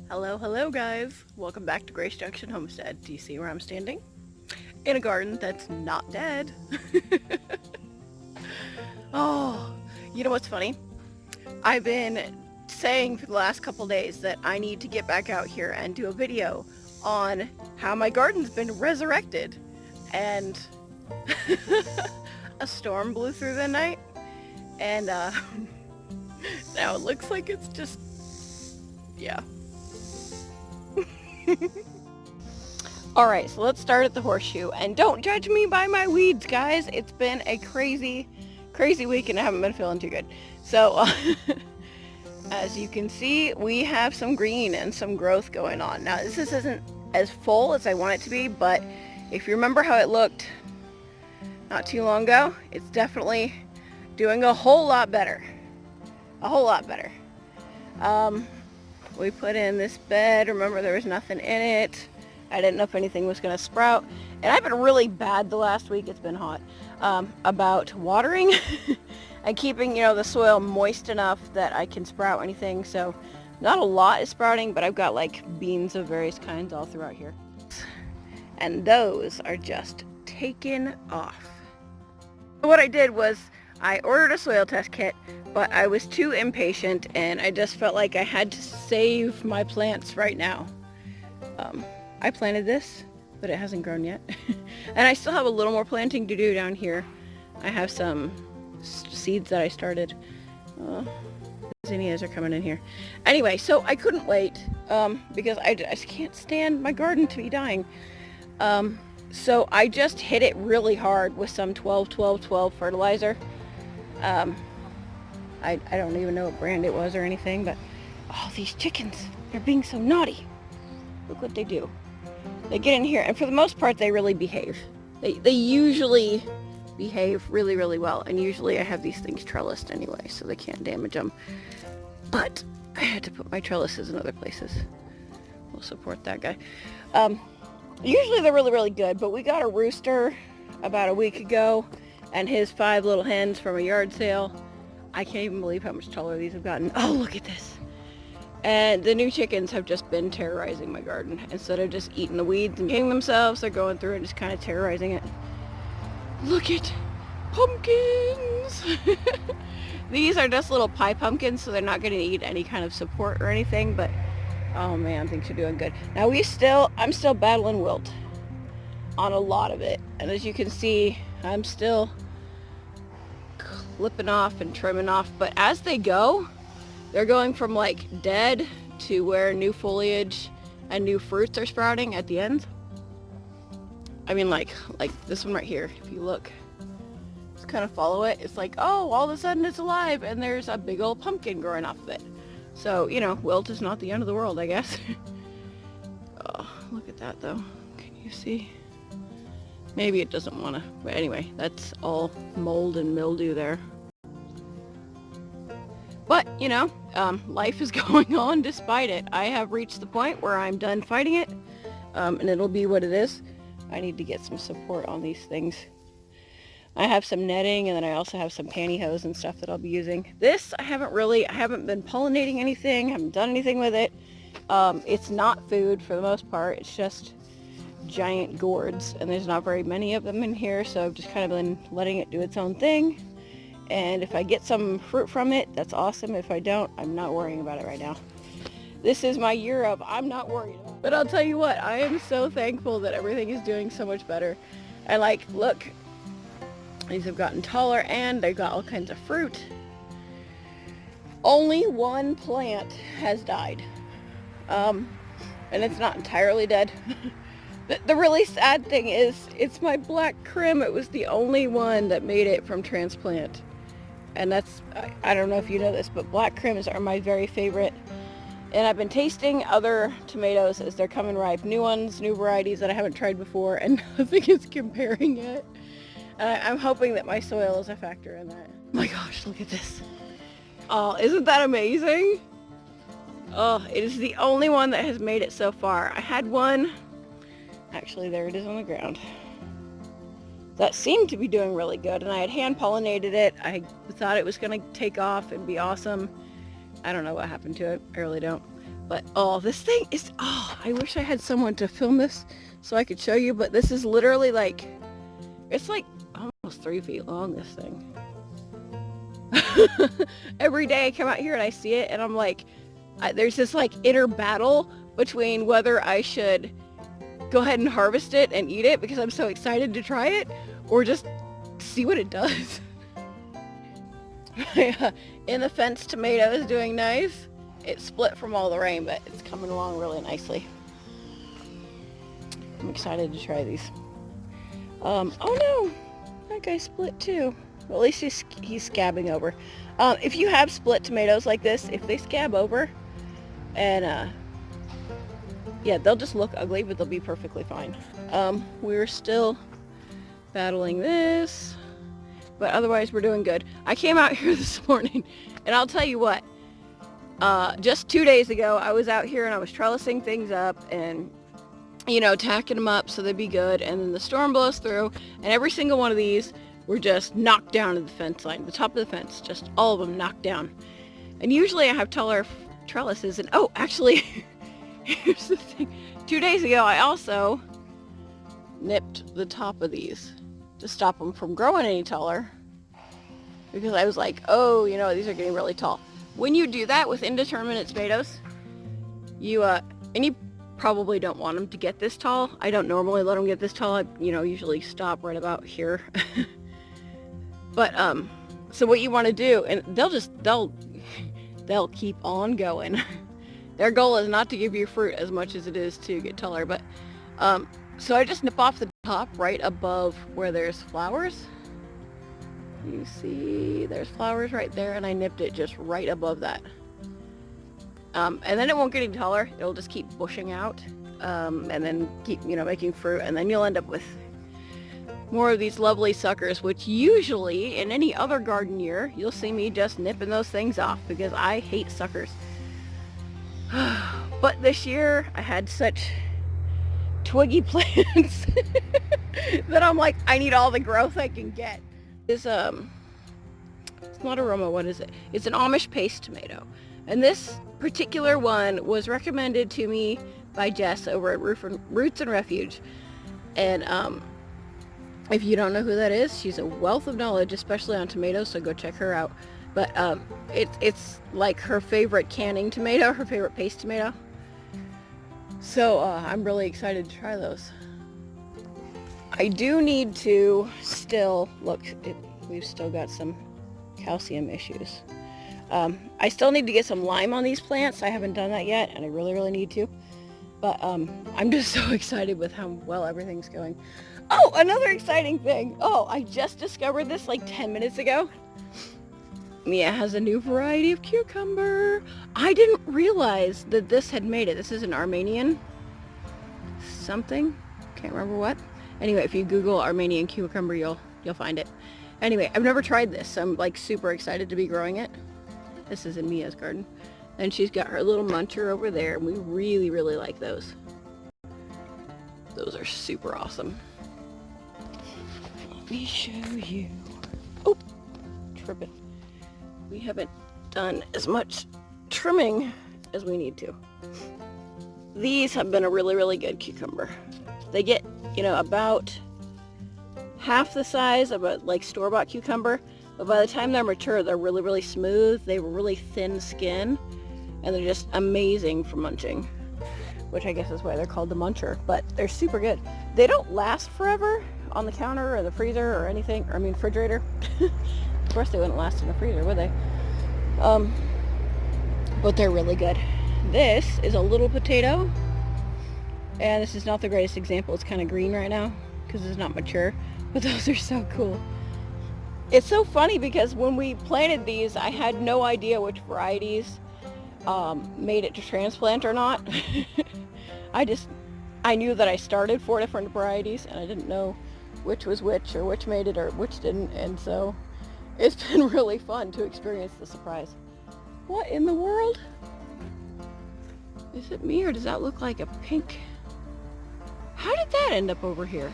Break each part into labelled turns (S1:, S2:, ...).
S1: Hello guys! Welcome back to Grace Junction Homestead. Do you see where I'm standing? In a garden that's not dead. Oh, you know what's funny? I've been saying for the last couple days that I need to get back out here and do a video on how my garden's been resurrected. And a storm blew through the night and now it looks like it's just, yeah. Alright, so let's start at the horseshoe, and don't judge me by my weeds, guys. It's been a crazy week and I haven't been feeling too good. So, as you can see, we have some green and some growth going on. Now, this isn't as full as I want it to be, but if you remember how it looked not too long ago, it's definitely doing a whole lot better. A whole lot better. We put in this bed. Remember, there was nothing in it. I didn't know if anything was going to sprout. And I've been really bad the last week, it's been hot, about watering and keeping, the soil moist enough that I can sprout anything. So not a lot is sprouting, but I've got like beans of various kinds all throughout here. And those are just taken off. What I did was I ordered a soil test kit, but I was too impatient and I just felt like I had to save my plants right now. I planted this, but it hasn't grown yet. And I still have a little more planting to do down here. I have some seeds that I started. Zinnias are coming in here. Anyway, so I couldn't wait because I just can't stand my garden to be dying. So I just hit it really hard with some 12-12-12 fertilizer. I don't even know what brand it was or anything, but oh, these chickens, they're being so naughty. Look what they do. They get in here, and for the most part, they really behave. They usually behave really well, and usually I have these things trellised anyway, so they can't damage them. But I had to put my trellises in other places. We'll support that guy. Usually they're really good, but we got a rooster about a week ago, and his 5 little hens from a yard sale. I can't even believe how much taller these have gotten. Oh, look at this. And the new chickens have just been terrorizing my garden. Instead of just eating the weeds and getting themselves, they're going through and just kind of terrorizing it. Look at pumpkins. These are just little pie pumpkins, so they're not going to need any kind of support or anything, but oh man, things are doing good. Now I'm still battling wilt on a lot of it. And as you can see, I'm still clipping off and trimming off, but as they go, they're going from like dead to where new foliage and new fruits are sprouting at the end. I mean, like this one right here, if you look, just kind of follow it, it's like, oh, all of a sudden it's alive and there's a big old pumpkin growing off of it. So, wilt is not the end of the world, I guess. Oh, look at that though. Can you see? Maybe it doesn't want to, but anyway, that's all mold and mildew there. But, life is going on despite it. I have reached the point where I'm done fighting it, and it'll be what it is. I need to get some support on these things. I have some netting, and then I also have some pantyhose and stuff that I'll be using. This, I haven't been pollinating anything, haven't done anything with it. It's not food for the most part. It's just giant gourds, and there's not very many of them in here, so I've just kind of been letting it do its own thing. And if I get some fruit from it, that's awesome. If I don't, I'm not worrying about it right now. This is my year of I'm not worried. But I'll tell you what, I am so thankful that everything is doing so much better. And look, these have gotten taller and they've got all kinds of fruit. Only one plant has died. And it's not entirely dead. The really sad thing is, it's my black crim. It was the only one that made it from transplant. And that's, I don't know if you know this, but black crims are my very favorite. And I've been tasting other tomatoes as they're coming ripe. New ones, new varieties that I haven't tried before, and nothing is comparing yet. And I'm hoping that my soil is a factor in that. Oh my gosh, look at this. Oh, isn't that amazing? Oh, it is the only one that has made it so far. I had one. Actually, there it is on the ground. That seemed to be doing really good, and I had hand pollinated it. I thought it was going to take off and be awesome. I don't know what happened to it. I really don't. But oh, this thing is, oh, I wish I had someone to film this so I could show you, but this is literally like, it's like almost 3 feet long, this thing. Every day I come out here and I see it and I'm like, there's this like inner battle between whether I should go ahead and harvest it and eat it because I'm so excited to try it, or just see what it does. In the fence tomato is doing nice. It split from all the rain, but it's coming along really nicely. I'm excited to try these. Oh no, that guy split too. Well, at least he's scabbing over. If you have split tomatoes like this, if they scab over, and yeah, they'll just look ugly, but they'll be perfectly fine. We're still battling this, but otherwise we're doing good. I came out here this morning, and I'll tell you what, just 2 days ago, I was out here and I was trellising things up and, you know, tacking them up so they'd be good, and then the storm blows through, and every single one of these were just knocked down to the fence line, the top of the fence, just all of them knocked down. And usually I have taller trellises, and oh, actually, here's the thing. 2 days ago, I also nipped the top of these to stop them from growing any taller, because I was like, oh, you know, these are getting really tall. When you do that with indeterminate tomatoes, you, and you probably don't want them to get this tall. I don't normally let them get this tall. I, you know, usually stop right about here. But, so what you want to do, and they'll keep on going. Their goal is not to give you fruit as much as it is to get taller, but, so I just nip off the top right above where there's flowers. You see, there's flowers right there, and I nipped it just right above that. And then it won't get any taller. It'll just keep bushing out, and then keep, you know, making fruit, and then you'll end up with more of these lovely suckers, which usually in any other garden year, you'll see me just nipping those things off because I hate suckers. But this year I had such twiggy plants that I'm like, I need all the growth I can get. It's not aroma, what is it? It's an Amish paste tomato. And this particular one was recommended to me by Jess over at Roots and Refuge. And if you don't know who that is, she's a wealth of knowledge, especially on tomatoes, so go check her out. But it's like her favorite canning tomato, her favorite paste tomato. So I'm really excited to try those. I do need to still, look, we've still got some calcium issues. I still need to get some lime on these plants. I haven't done that yet, and I really, really need to. But I'm just so excited with how well everything's going. Oh, another exciting thing. Oh, I just discovered this like 10 minutes ago. Mia has a new variety of cucumber. I didn't realize that this had made it. This is an Armenian something. Can't remember what. Anyway, if you Google Armenian cucumber, you'll find it. Anyway, I've never tried this, so I'm like super excited to be growing it. This is in Mia's garden. And she's got her little muncher over there, and we really, really like those. Those are super awesome. Let me show you. Oh, tripping. We haven't done as much trimming as we need to. These have been a really, really good cucumber. They get, you know, about half the size of a like store-bought cucumber, but by the time they're mature, they're really, really smooth. They have a really thin skin, and they're just amazing for munching, which I guess is why they're called the muncher, but they're super good. They don't last forever on the counter or the freezer or anything, or I mean refrigerator. Of course they wouldn't last in the freezer, would they? But they're really good. This is a little potato, and this is not the greatest example. It's kind of green right now because it's not mature, but those are so cool. It's so funny because when we planted these, I had no idea which varieties made it to transplant or not. I knew that I started 4 different varieties, and I didn't know which was which, or which made it or which didn't, and so it's been really fun to experience the surprise. What in the world? Is it me, or does that look like a pink? How did that end up over here?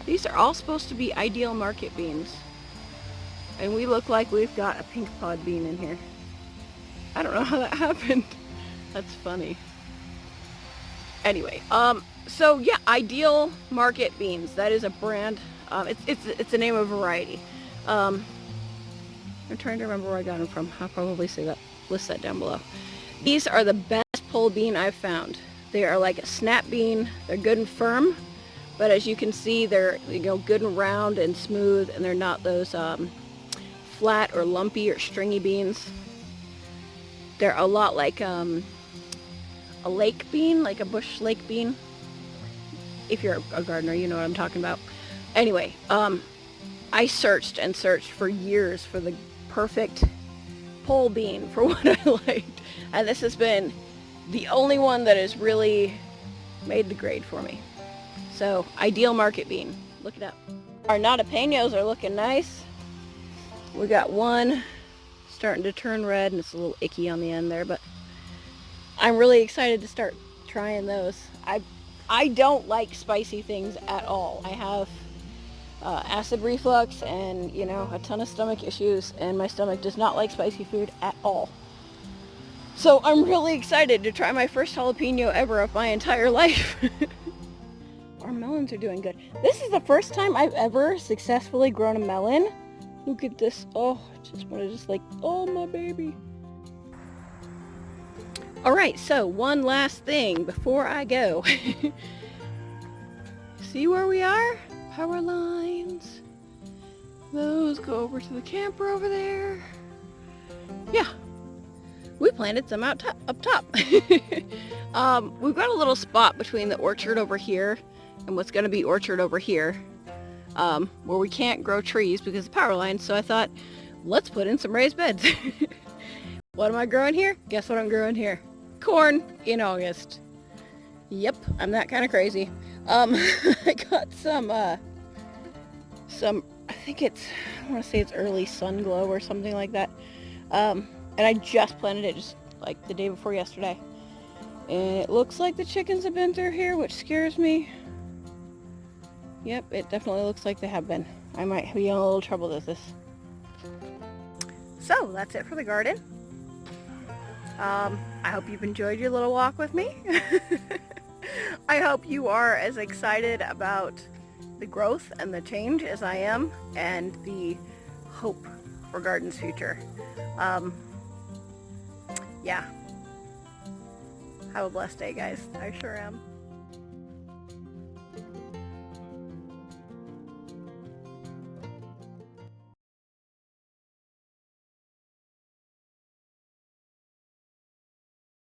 S1: These are all supposed to be ideal market beans, and we look like we've got a pink pod bean in here. I don't know how that happened. That's funny. Anyway, so yeah, Ideal Market beans. That is a brand. It's the name of a variety. I'm trying to remember where I got them from. I'll probably say that, list that down below. These are the best pole bean I've found. They are like a snap bean. They're good and firm, but as you can see, they're, you know, good and round and smooth, and they're not those flat or lumpy or stringy beans. They're a lot like a lake bean, like a bush lake bean. If you're a gardener, you know what I'm talking about. Anyway, I searched and searched for years for the perfect pole bean for what I liked, and this has been the only one that has really made the grade for me. So, Ideal Market bean, look it up. Our natapenos are looking nice. We got one starting to turn red, and it's a little icky on the end there, but I'm really excited to start trying those. I don't like spicy things at all. I have acid reflux and, you know, a ton of stomach issues, and my stomach does not like spicy food at all. So I'm really excited to try my first jalapeno ever of my entire life. Our melons are doing good. This is the first time I've ever successfully grown a melon. Look at this. Oh, I just want to just like, oh, my baby. Alright, so one last thing before I go. See where we are? Power lines. Those go over to the camper over there. Yeah. We planted some up top. We've got a little spot between the orchard over here and what's going to be orchard over here, where we can't grow trees because of power lines, so I thought, let's put in some raised beds. What am I growing here? Guess what I'm growing here? Corn in August. Yep, I'm that kind of crazy. I got some, I think I want to say it's early sun glow or something like that. And I just planted it just like the day before yesterday. And it looks like the chickens have been through here, which scares me. Yep, it definitely looks like they have been. I might be in a little trouble with this. So, that's it for the garden. I hope you've enjoyed your little walk with me. I hope you are as excited about the growth and the change as I am, and the hope for Garden's future. Yeah. Have a blessed day, guys. I sure am.